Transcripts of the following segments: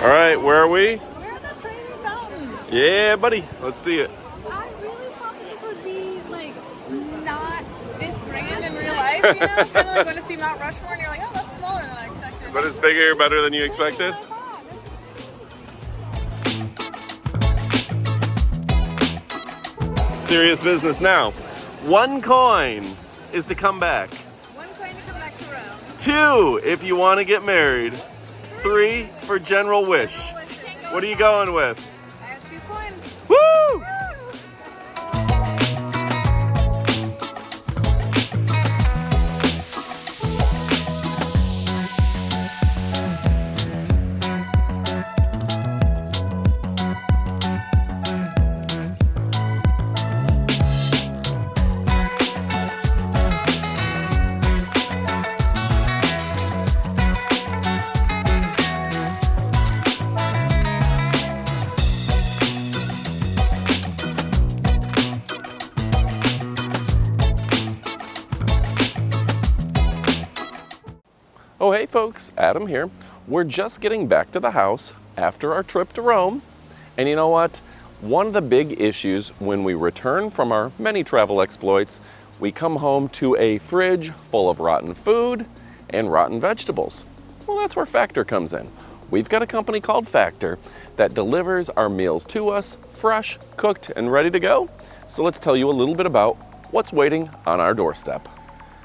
All right, where are we? We're at the Trevi Fountain. Yeah, buddy. Let's see it. I really thought this would be like not this grand in real life, you know? Kind of like when you see Mount Rushmore and you're like, oh, that's smaller than I expected. But it's bigger, better than you expected? Serious business now. 1 coin is to come back. 1 coin to come back to Rome. 2 if you want to get married. 3 for general wish. What are you going with? I have 2 coins. Woo! Oh, hey folks, Adam here. We're just getting back to the house after our trip to Rome. And you know what? One of the big issues when we return from our many travel exploits, we come home to a fridge full of rotten food and rotten vegetables. Well, that's where Factor comes in. We've got a company called Factor that delivers our meals to us fresh, cooked, and ready to go. So let's tell you a little bit about what's waiting on our doorstep.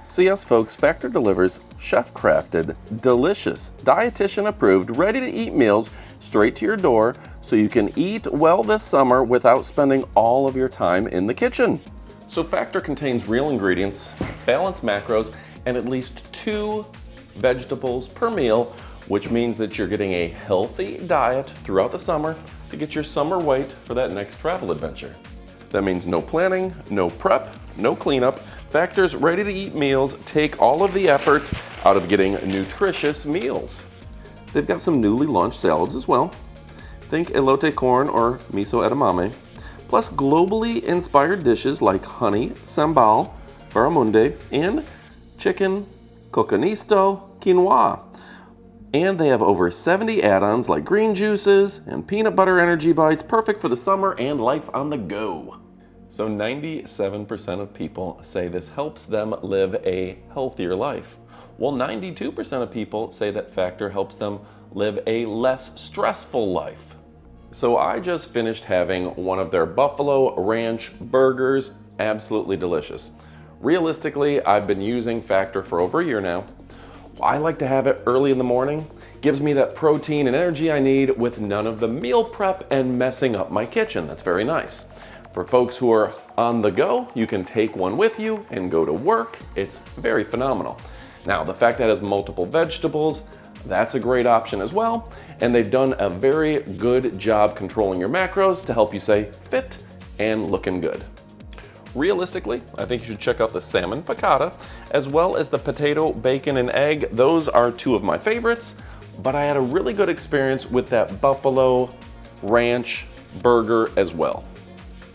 So yes, folks, Factor delivers chef-crafted, delicious, dietitian-approved, ready-to-eat meals straight to your door so you can eat well this summer without spending all of your time in the kitchen. So Factor contains real ingredients, balanced macros, and at least 2 vegetables per meal, which means that you're getting a healthy diet throughout the summer to get your summer weight for that next travel adventure. That means no planning, no prep, no cleanup. Factor's ready-to-eat meals take all of the effort out of getting nutritious meals. They've got some newly launched salads as well. Think elote corn or miso edamame, plus globally inspired dishes like honey sambal, barramundi, and chicken cocconisto quinoa. And they have over 70 add-ons like green juices and peanut butter energy bites, perfect for the summer and life on the go. So 97% of people say this helps them live a healthier life. Well, 92% of people say that Factor helps them live a less stressful life. So I just finished having one of their Buffalo Ranch burgers, absolutely delicious. Realistically, I've been using Factor for over a year now. I like to have it early in the morning. Gives me that protein and energy I need with none of the meal prep and messing up my kitchen. That's very nice. For folks who are on the go, you can take one with you and go to work. It's very phenomenal. Now, the fact that it has multiple vegetables, that's a great option as well. And they've done a very good job controlling your macros to help you stay fit and looking good. Realistically, I think you should check out the salmon piccata, as well as the potato, bacon, and egg. Those are 2 of my favorites, but I had a really good experience with that Buffalo Ranch burger as well.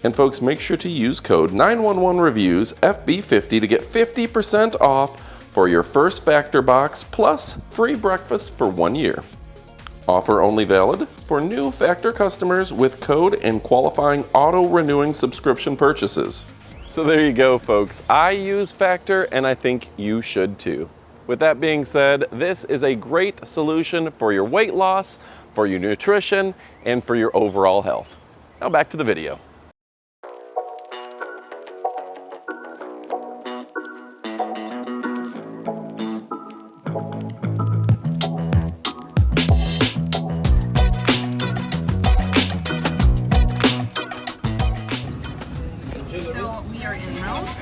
And folks, make sure to use code 911reviews FB50 to get 50% off for your first Factor box plus free breakfast for 1 year. Offer only valid for new Factor customers with code and qualifying auto-renewing subscription purchases. So there you go, folks. I use Factor and I think you should too. With that being said, this is a great solution for your weight loss, for your nutrition, and for your overall health. Now back to the video.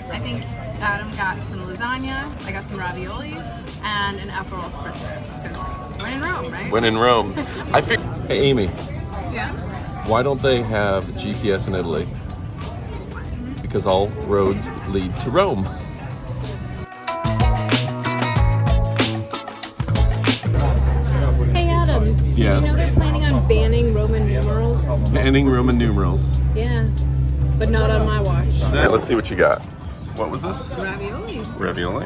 I think Adam got some lasagna, I got some ravioli, and an Aperol spritzer. Because we're in Rome, right? When in Rome. I figured, hey Amy. Yeah? Why don't they have GPS in Italy? Because all roads lead to Rome. Hey Adam, did Yes. you know they're planning on banning Roman numerals? Banning Roman numerals. Yeah, but not on my watch. All right, let's see what you got. What was this? Ravioli. Ravioli.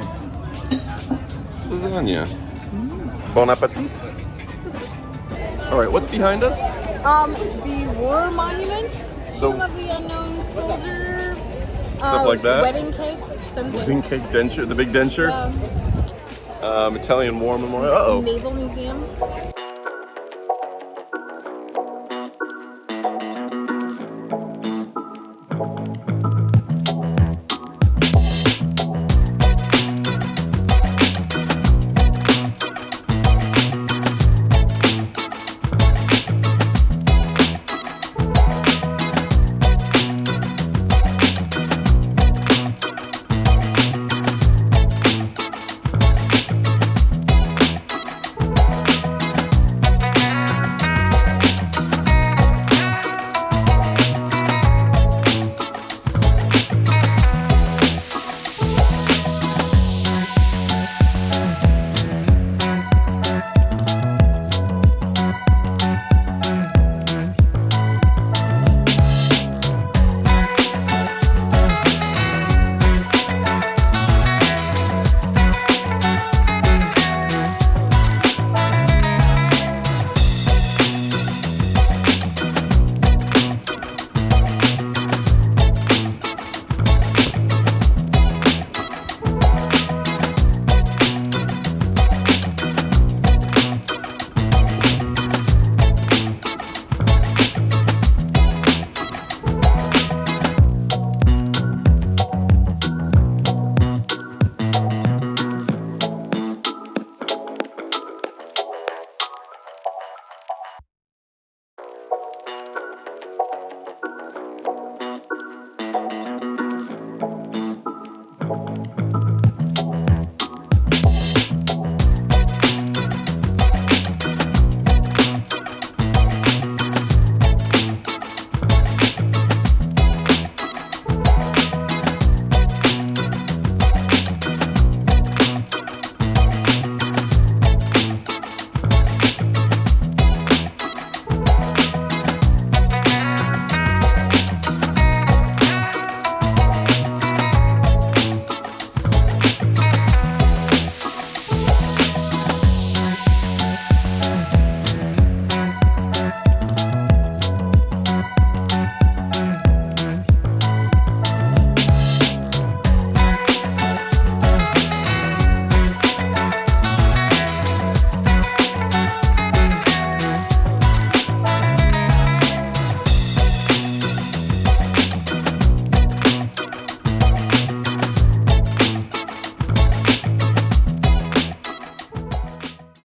Lasagna. Bon appetit. All right, what's behind us? The war monument, So- tomb of the unknown soldier, Stuff like that? wedding cake, something. Wedding cake denture, the big denture. Yeah. Italian War Memorial. Uh-oh. Naval Museum.